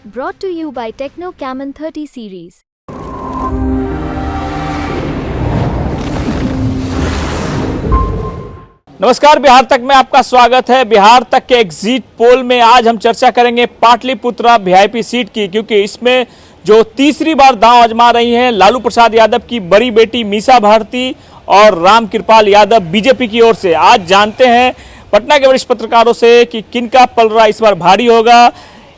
Brought to you by Techno Camon 30 series. नमस्कार, बिहार तक में आपका स्वागत है। बिहार तक के एग्जिट पोल में आज हम चर्चा करेंगे पाटलिपुत्रा वीआईपी सीट की, क्योंकि इसमें जो तीसरी बार दांव आजमा रही हैं लालू प्रसाद यादव की बड़ी बेटी मीसा भारती और रामकृपाल यादव बीजेपी की ओर से। आज जानते हैं पटना के वरिष्ठ पत्रकारों से कि किनका पलड़ा इस बार भारी होगा।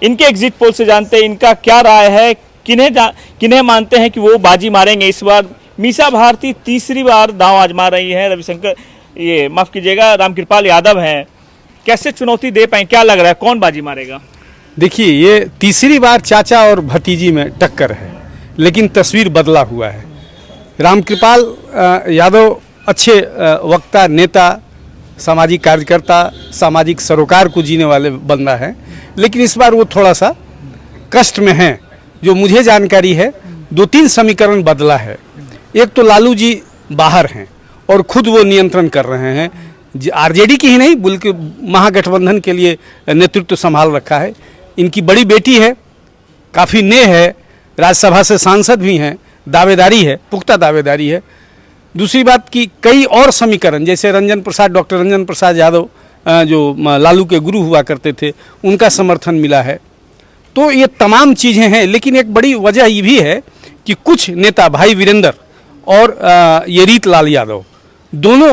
इनके एग्जिट पोल से जानते हैं इनका क्या राय है, किन्हें मानते हैं कि वो बाजी मारेंगे इस बार। मीसा भारती तीसरी बार दांव आजमा रही है, रविशंकर ये माफ कीजिएगा रामकृपाल यादव हैं, कैसे चुनौती दे पाए, क्या लग रहा है कौन बाजी मारेगा? देखिए, ये तीसरी बार चाचा और भतीजी में टक्कर है, लेकिन तस्वीर बदला हुआ है। रामकृपाल यादव अच्छे वक्ता, नेता, सामाजिक कार्यकर्ता, सामाजिक सरोकार को जीने वाले बंदा है, लेकिन इस बार वो थोड़ा सा कष्ट में है। जो मुझे जानकारी है, 2-3 समीकरण बदला है। एक तो लालू जी बाहर हैं और खुद वो नियंत्रण कर रहे हैं, आरजेडी की ही नहीं बल्कि महागठबंधन के लिए नेतृत्व संभाल रखा है। इनकी बड़ी बेटी है, काफ़ी नेह है, राज्यसभा से सांसद भी हैं, दावेदारी है, पुख्ता दावेदारी है। दूसरी बात कि कई और समीकरण, जैसे डॉक्टर रंजन प्रसाद यादव जो लालू के गुरु हुआ करते थे, उनका समर्थन मिला है। तो ये तमाम चीज़ें हैं, लेकिन एक बड़ी वजह ये भी है कि कुछ नेता, भाई वीरेंद्र और ये रीतलाल यादव, दोनों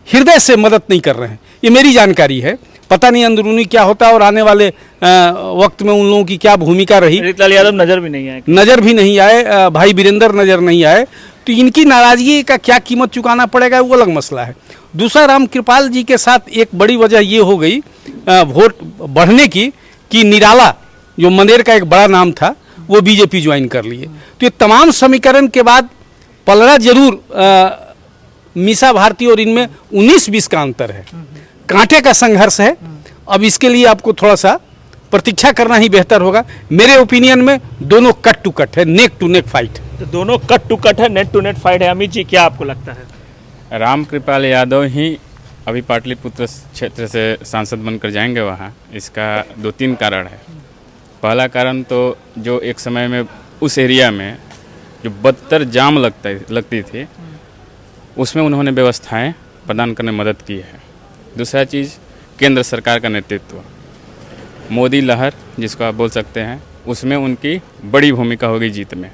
हृदय से मदद नहीं कर रहे हैं। ये मेरी जानकारी है, पता नहीं अंदरूनी क्या होता है और आने वाले वक्त में उन लोगों की क्या भूमिका रही। रीतलाल यादव नजर भी नहीं आए, भाई वीरेंद्र नजर नहीं आए, तो इनकी नाराजगी का क्या कीमत चुकाना पड़ेगा वो अलग मसला है। दूसरा, रामकृपाल जी के साथ एक बड़ी वजह ये हो गई वोट बढ़ने की कि निराला जो मंदेर का एक बड़ा नाम था वो बीजेपी ज्वाइन कर लिए। तो ये तमाम समीकरण के बाद पलड़ा जरूर मीसा भारती और इनमें 19-20 का अंतर है, कांटे का संघर्ष है। अब इसके लिए आपको थोड़ा सा प्रतीक्षा करना ही बेहतर होगा। मेरे ओपिनियन में दोनों कट टू कट है, नेक टू नेक फाइट। तो दोनों कट टू कट है, नेट टू नेट फाइट है। अमित जी, क्या आपको लगता है? रामकृपाल यादव ही अभी पाटलिपुत्र क्षेत्र से सांसद बनकर जाएंगे वहाँ। इसका 2-3 कारण है। पहला कारण तो जो एक समय में उस एरिया में जो बदतर जाम लगती थी, उसमें उन्होंने व्यवस्थाएं प्रदान करने में मदद की है। दूसरा चीज़, केंद्र सरकार का नेतृत्व, मोदी लहर जिसको आप बोल सकते हैं, उसमें उनकी बड़ी भूमिका होगी जीत में।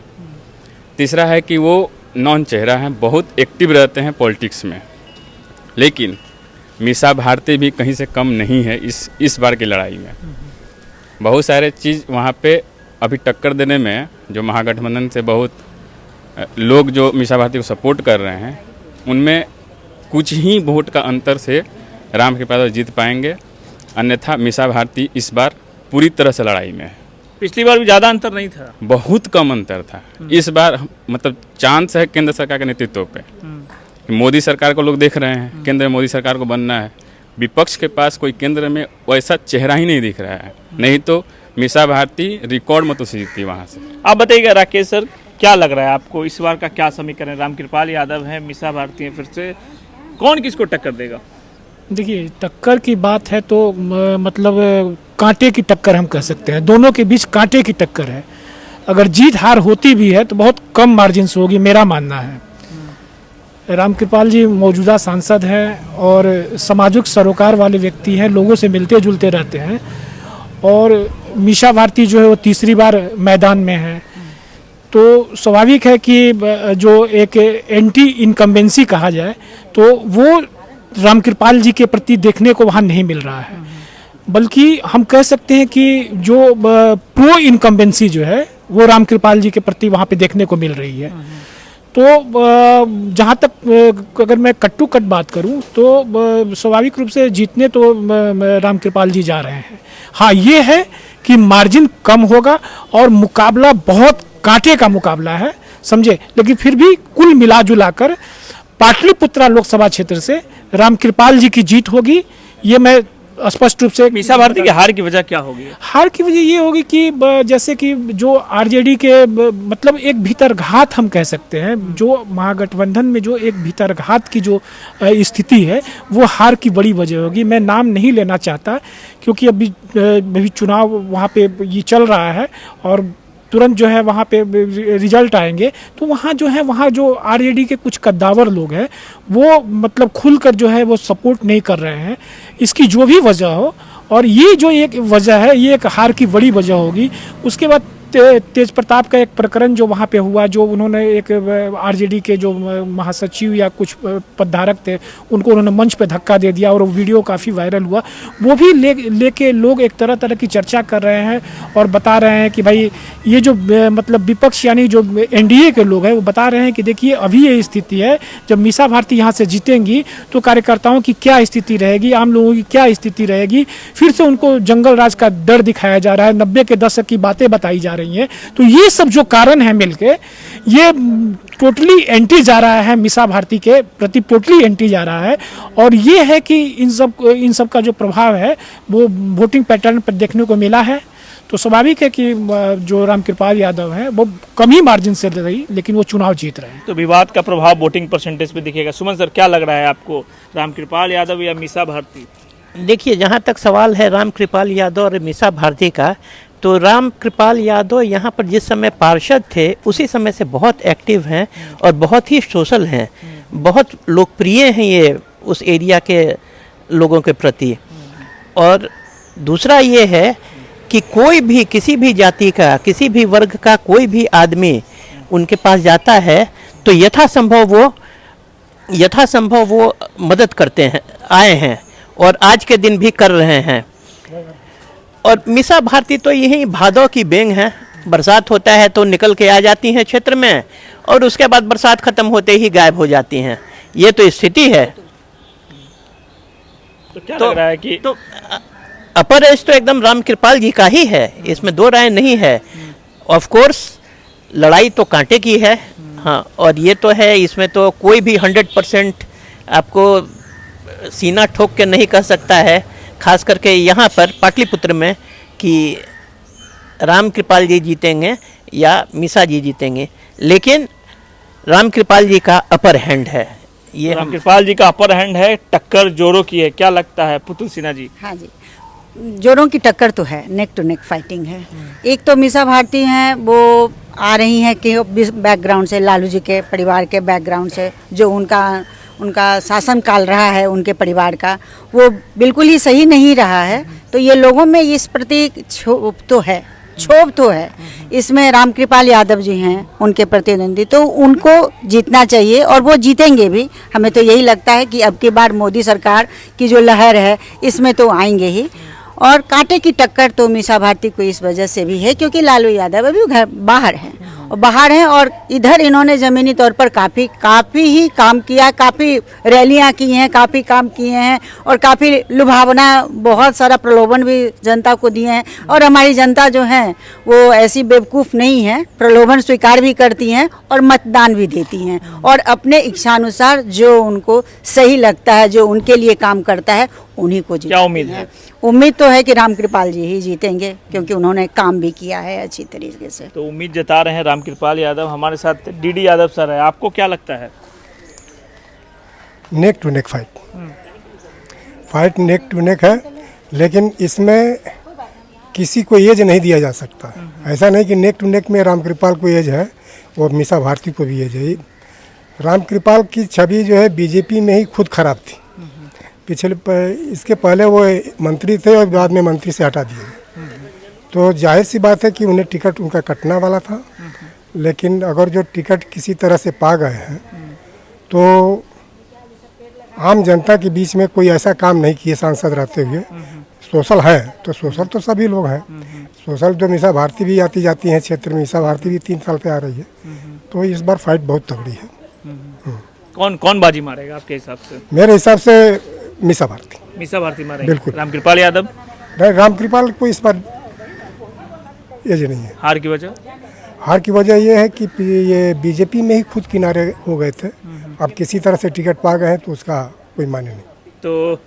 तीसरा है कि वो नॉन चेहरा हैं, बहुत एक्टिव रहते हैं पॉलिटिक्स में। लेकिन मीसा भारती भी कहीं से कम नहीं है इस बार की लड़ाई में। बहुत सारे चीज़ वहाँ पे अभी टक्कर देने में जो महागठबंधन से बहुत लोग जो मीसा भारती को सपोर्ट कर रहे हैं, उनमें कुछ ही वोट का अंतर से रामकृपाल जीत पाएंगे। अन्यथा मीसा भारती इस बार पूरी तरह से लड़ाई में है। पिछली बार भी ज़्यादा अंतर नहीं था, बहुत कम अंतर था। इस बार मतलब चांस है केंद्र सरकार के नेतृत्व पे। मोदी सरकार को लोग देख रहे हैं, केंद्र में मोदी सरकार को बनना है। विपक्ष के पास कोई केंद्र में वैसा चेहरा ही नहीं दिख रहा है, नहीं तो मीसा भारती रिकॉर्ड मतों से जीतती वहाँ से। आप बताइएगा राकेश सर, क्या लग रहा है आपको इस बार का क्या समीकरण? रामकृपाल यादव है, मीसा भारती है, फिर से कौन किसको टक्कर देगा? देखिए, टक्कर की बात है तो मतलब कांटे की टक्कर हम कह सकते हैं। दोनों के बीच कांटे की टक्कर है। अगर जीत हार होती भी है तो बहुत कम मार्जिन से होगी, मेरा मानना है। रामकृपाल जी मौजूदा सांसद हैं और सामाजिक सरोकार वाले व्यक्ति हैं, लोगों से मिलते जुलते रहते हैं। और मीसा भारती जो है वो तीसरी बार मैदान में है, तो स्वाभाविक है कि जो एक एंटी इनकम्बेंसी कहा जाए तो वो रामकृपाल जी के प्रति देखने को वहाँ नहीं मिल रहा है। बल्कि हम कह सकते हैं कि जो प्रो इनकम्बेंसी जो है वो रामकृपाल जी के प्रति वहाँ पे देखने को मिल रही है। तो जहाँ तक अगर मैं कट टू कट बात करूँ तो स्वाभाविक रूप से जीतने तो रामकृपाल जी जा रहे हैं। हाँ, ये है कि मार्जिन कम होगा और मुकाबला बहुत कांटे का मुकाबला है, समझे। लेकिन फिर भी कुल मिला जुला कर पाटलिपुत्रा लोकसभा क्षेत्र से रामकृपाल जी की जीत होगी, ये मैं स्पष्ट रूप से मीसा भारती की हार की वजह क्या होगी? हार की वजह ये होगी कि जैसे कि जो आरजेडी के मतलब एक भीतरघात हम कह सकते हैं, जो महागठबंधन में जो एक भीतरघात की जो स्थिति है वो हार की बड़ी वजह होगी। मैं नाम नहीं लेना चाहता क्योंकि अभी चुनाव वहाँ पे ये चल रहा है और तुरंत जो है वहाँ पे रिजल्ट आएंगे, तो वहाँ जो आरजेडी के कुछ कद्दावर लोग हैं वो मतलब खुलकर जो है वो सपोर्ट नहीं कर रहे हैं। इसकी जो भी वजह हो, और ये जो एक वजह है ये एक हार की बड़ी वजह होगी। उसके बाद तेज प्रताप का एक प्रकरण जो वहाँ पे हुआ, जो उन्होंने एक आरजेडी के जो महासचिव या कुछ पदधारक थे उनको उन्होंने मंच पे धक्का दे दिया और वो वीडियो काफ़ी वायरल हुआ। वो भी लेके लोग एक तरह की चर्चा कर रहे हैं और बता रहे हैं कि भाई ये जो मतलब विपक्ष यानी जो एनडीए के लोग हैं वो बता रहे हैं कि देखिए अभी ये स्थिति है, जब मीसा भारती यहाँ से जीतेंगी तो कार्यकर्ताओं की क्या स्थिति रहेगी, आम लोगों की क्या स्थिति रहेगी। फिर से उनको जंगल राज का डर दिखाया जा रहा है, 90 के दशक की बातें बताई जा रही हैं। तो ये सब जो कारण है मिलके ये टोटली एंटी जा रहा है, मीसा भारती के प्रति टोटली एंटी जा रहा है। और ये है कि इन सब का जो प्रभाव है वो वोटिंग पैटर्न पर देखने को मिला है। तो स्वाभाविक है कि जो रामकृपाल यादव हैं वो कम ही मार्जिन से रही, लेकिन वो चुनाव जीत रहे हैं। तो विवाद का प्रभाव वोटिंग परसेंटेज पे दिखेगा। सुमन सर, क्या लग रहा है आपको, रामकृपाल यादव या मीसा भारती? देखिए, जहाँ तक सवाल है रामकृपाल यादव और मीसा भारती का, तो रामकृपाल यादव यहाँ पर जिस समय पार्षद थे उसी समय से बहुत एक्टिव हैं और बहुत ही सोशल हैं, बहुत लोकप्रिय हैं ये उस एरिया के लोगों के प्रति। और दूसरा ये है कि कोई भी किसी भी जाति का, किसी भी वर्ग का कोई भी आदमी उनके पास जाता है तो यथासंभव वो मदद करते हैं, आए हैं और आज के दिन भी कर रहे हैं। और मीसा भारती तो यही भादों की बेंग है, बरसात होता है तो निकल के आ जाती हैं क्षेत्र में और उसके बाद बरसात खत्म होते ही गायब हो जाती हैं। ये तो स्थिति है। तो क्या लग रहा है कि अपर एज तो एकदम रामकृपाल जी का ही है, इसमें दो राय नहीं है। ऑफ कोर्स लड़ाई तो कांटे की है, हाँ, और ये तो है, इसमें तो कोई भी 100% आपको सीना ठोक के नहीं कह सकता है, खास करके यहाँ पर पाटलिपुत्र में, कि रामकृपाल जी जीतेंगे या मीसा जी जीतेंगे। लेकिन रामकृपाल जी का अपर हैंड है, ये रामकृपाल जी का अपर हैंड है, टक्कर जोरों की है। क्या लगता है पुतुल सिन्हा जी? हाँ जी, जोरों की टक्कर तो है, नेक टू नेक फाइटिंग है। एक तो मीसा भारती हैं, वो आ रही हैं कि बैकग्राउंड से, लालू जी के परिवार के बैकग्राउंड से, जो उनका शासन काल रहा है उनके परिवार का, वो बिल्कुल ही सही नहीं रहा है। तो ये लोगों में इस प्रति क्षोभ तो है। इसमें रामकृपाल यादव जी हैं उनके प्रतिद्वंदी, तो उनको जीतना चाहिए और वो जीतेंगे भी। हमें तो यही लगता है कि अब की बार मोदी सरकार की जो लहर है इसमें तो आएंगे ही। और कांटे की टक्कर तो मीसा भारती को इस वजह से भी है क्योंकि लालू यादव अभी बाहर हैं और इधर इन्होंने ज़मीनी तौर पर काफ़ी ही काम किया, काफ़ी रैलियां की हैं, काफ़ी काम किए हैं और काफ़ी लुभावना, बहुत सारा प्रलोभन भी जनता को दिए हैं। और हमारी जनता जो है वो ऐसी बेवकूफ़ नहीं है, प्रलोभन स्वीकार भी करती हैं और मतदान भी देती हैं और अपने इच्छानुसार जो उनको सही लगता है, जो उनके लिए काम करता है, उन्हीं को जीतेंगे। क्या उम्मीद है? उम्मीद तो है कि रामकृपाल जी ही जीतेंगे क्योंकि उन्होंने काम भी किया है अच्छी तरीके से। तो उम्मीद जता रहे हैं रामकृपाल यादव। हमारे साथ डीडी यादव सर है, आपको क्या लगता है? Neck to neck fight neck to neck है, लेकिन इसमें किसी को एज नहीं दिया जा सकता। ऐसा नहीं कि नेक टू नेक में रामकृपाल को एज है और मीसा भारती को भी एज है। रामकृपाल की छवि जो है बीजेपी में ही खुद खराब थी। इसके पहले वो मंत्री थे और बाद में मंत्री से हटा दिए, तो जाहिर सी बात है कि उन्हें टिकट उनका कटना वाला था। लेकिन अगर जो टिकट किसी तरह से पा गए हैं तो आम जनता के बीच में कोई ऐसा काम नहीं किए सांसद रहते हुए। सोशल है तो सोशल तो सभी लोग हैं, सोशल जो मीसा भारती भी आती जाती हैं क्षेत्र में, मीसा भारती भी 3 साल पे आ रही है, तो इस बार फाइट बहुत तगड़ी है। कौन बाजी मारेगा आपके हिसाब से? मेरे हिसाब से मीसा भारती मारेंगे। बिल्कुल। रामकृपाल यादव? रामकृपाल को इस बार एज नहीं है। हार की वजह? हार की वजह ये है कि ये बीजेपी में ही खुद किनारे हो गए थे। अब किसी तरह से टिकट पा गए हैं तो उसका कोई माने नहीं। तो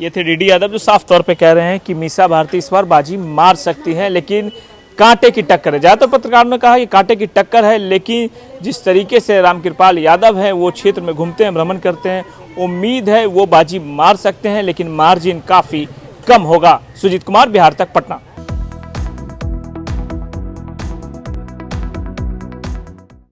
ये थे डीडी यादव जो साफ तौर पे कह रहे हैं कि मीसा भारती इस बार बाजी मार सकती हैं, लेकिन कांटे की टक्कर है। ज्यादातर पत्रकारों ने कहा कि कांटे की टक्कर है, लेकिन जिस तरीके से रामकृपाल यादव हैं वो क्षेत्र में घूमते हैं, भ्रमण करते हैं, उम्मीद है वो बाजी मार सकते हैं, लेकिन मार्जिन काफी कम होगा। सुजीत कुमार, बिहार तक, पटना।